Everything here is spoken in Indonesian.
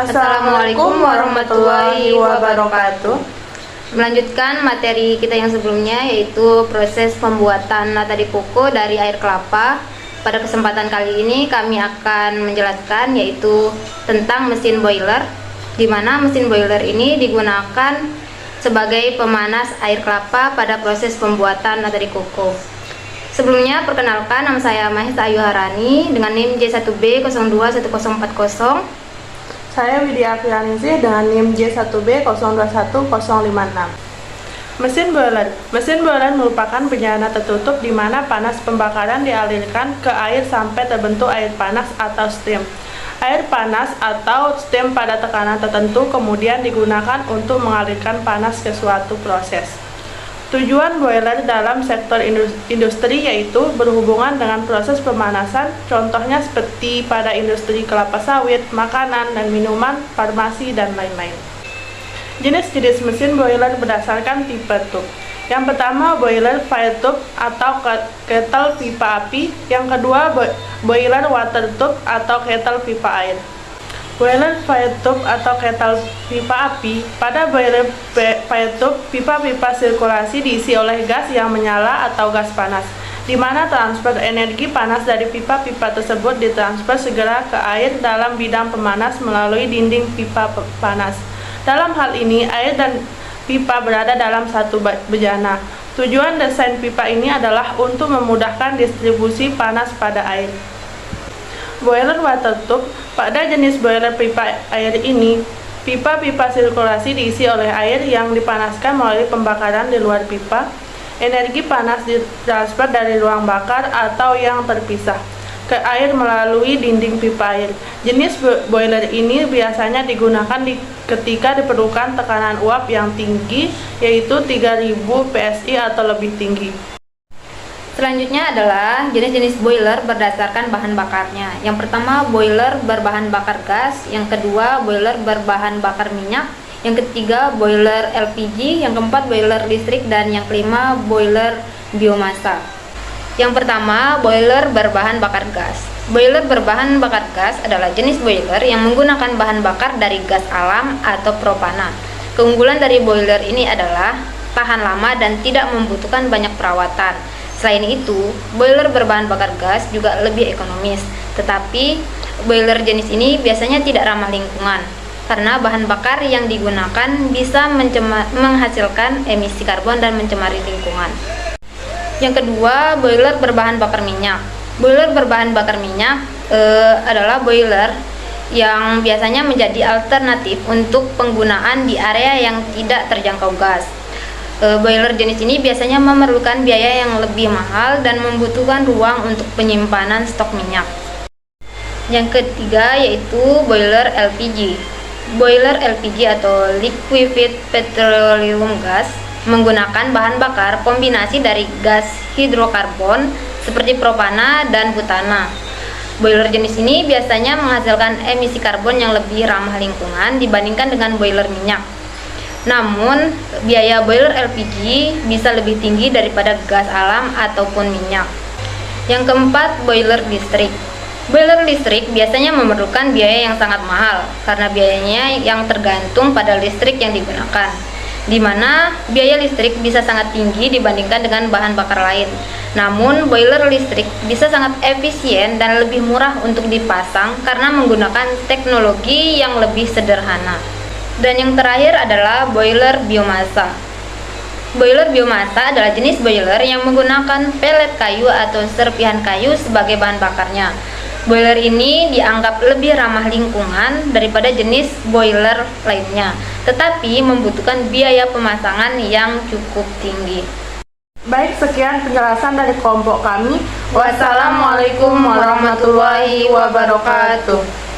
Assalamualaikum warahmatullahi wabarakatuh. Melanjutkan materi kita yang sebelumnya, yaitu proses pembuatan nata de coco dari air kelapa. Pada kesempatan kali ini kami akan menjelaskan yaitu tentang mesin boiler, di mana mesin boiler ini digunakan sebagai pemanas air kelapa pada proses pembuatan nata de coco. Sebelumnya, perkenalkan, nama saya Mahesa Ayu Harani dengan NIM J1B021040. Saya Widya Aprianingsih dengan NIM J1B021056. Mesin boiler merupakan bejana tertutup di mana panas pembakaran dialirkan ke air sampai terbentuk air panas atau steam. Air panas atau steam pada tekanan tertentu kemudian digunakan untuk mengalirkan panas ke suatu proses. Tujuan boiler dalam sektor industri yaitu berhubungan dengan proses pemanasan, contohnya seperti pada industri kelapa sawit, makanan dan minuman, farmasi, dan lain-lain. Jenis-jenis mesin boiler berdasarkan tipe tube. Yang pertama, boiler fire tube atau kettle pipa api. Yang kedua, boiler water tube atau kettle pipa air. Boiler fire tube atau kettle pipa api. Pada boiler fire tube, pipa-pipa sirkulasi diisi oleh gas yang menyala atau gas panas, di mana transfer energi panas dari pipa-pipa tersebut ditransfer segera ke air dalam bidang pemanas melalui dinding pipa panas. Dalam hal ini, air dan pipa berada dalam satu bejana. Tujuan desain pipa ini adalah untuk memudahkan distribusi panas pada air. Boiler water tube. Pada jenis boiler pipa air ini, pipa-pipa sirkulasi diisi oleh air yang dipanaskan melalui pembakaran di luar pipa. Energi panas ditransfer dari ruang bakar atau yang terpisah ke air melalui dinding pipa air. Jenis boiler ini biasanya digunakan ketika diperlukan tekanan uap yang tinggi, yaitu 3000 PSI atau lebih tinggi. Selanjutnya adalah jenis-jenis boiler berdasarkan bahan bakarnya. Yang pertama, boiler berbahan bakar gas. Yang kedua, boiler berbahan bakar minyak. Yang ketiga, boiler LPG. Yang keempat, boiler listrik. Dan yang kelima, boiler biomasa. Yang pertama, boiler berbahan bakar gas. Boiler berbahan bakar gas adalah jenis boiler yang menggunakan bahan bakar dari gas alam atau propana. Keunggulan dari boiler ini adalah tahan lama dan tidak membutuhkan banyak perawatan. Selain itu, boiler berbahan bakar gas juga lebih ekonomis, tetapi boiler jenis ini biasanya tidak ramah lingkungan karena bahan bakar yang digunakan bisa menghasilkan emisi karbon dan mencemari lingkungan. Yang kedua, boiler berbahan bakar minyak. Boiler berbahan bakar minyak adalah boiler yang biasanya menjadi alternatif untuk penggunaan di area yang tidak terjangkau gas. Boiler jenis ini biasanya memerlukan biaya yang lebih mahal dan membutuhkan ruang untuk penyimpanan stok minyak. Yang ketiga yaitu boiler LPG. Boiler LPG atau liquefied petroleum gas menggunakan bahan bakar kombinasi dari gas hidrokarbon seperti propana dan butana. Boiler jenis ini biasanya menghasilkan emisi karbon yang lebih ramah lingkungan dibandingkan dengan boiler minyak. Namun, biaya boiler LPG bisa lebih tinggi daripada gas alam ataupun minyak. Yang keempat, boiler listrik. Boiler listrik biasanya memerlukan biaya yang sangat mahal karena biayanya yang tergantung pada listrik yang digunakan, di mana biaya listrik bisa sangat tinggi dibandingkan dengan bahan bakar lain. Namun, boiler listrik bisa sangat efisien dan lebih murah untuk dipasang karena menggunakan teknologi yang lebih sederhana. Dan yang terakhir adalah boiler biomasa. Boiler biomasa adalah jenis boiler yang menggunakan pelet kayu atau serpihan kayu sebagai bahan bakarnya. Boiler ini dianggap lebih ramah lingkungan daripada jenis boiler lainnya, tetapi membutuhkan biaya pemasangan yang cukup tinggi. Baik, sekian penjelasan dari kelompok kami. Wassalamualaikum warahmatullahi wabarakatuh.